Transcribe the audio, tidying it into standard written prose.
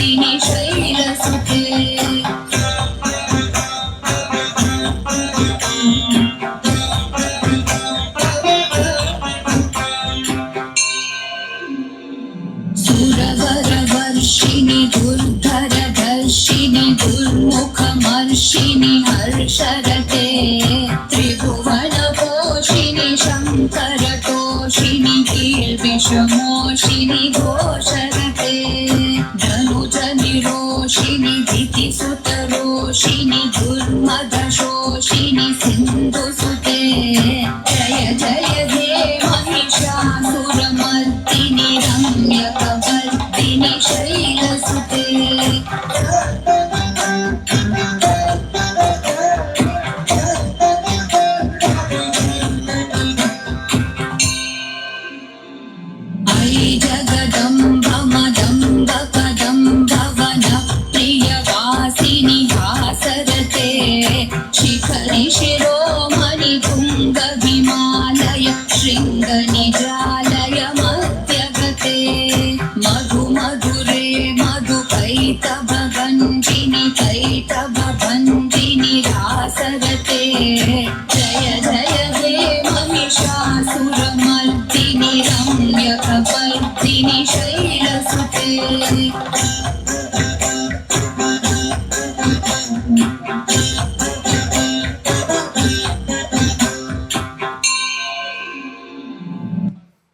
मर्दिनि शैलसुते सुरवरवर्षिणि दुर्धरदर्शिनि दुर्मुखमर्षिणि हर्षरते त्रिभुवनपोषिणि शङ्करतोषिणि कीर्विषमोषिणि घोषरते धनुजनिरोषिणि दितिसुतरोषिणि दुर्मदशोषिणि सिन्धुसुते जय जय हे महिषासुरमर्दिनि रम्यकवर्दिनि शैलसुते अयि जगदम्ब मदम्ब कदम्ब वनप्रियवासिनि हासरते शिखरि शिरोमणि तुङ्ग हिमालय शृङ्गनिजालय मध्यगते मधु मधुरे मधुकैतभभञ्जिनि कैतभभञ्जिनि रासरते जय जय हे महिषासुरमर्दिनि रम्यकवर्दिनि शैलसुते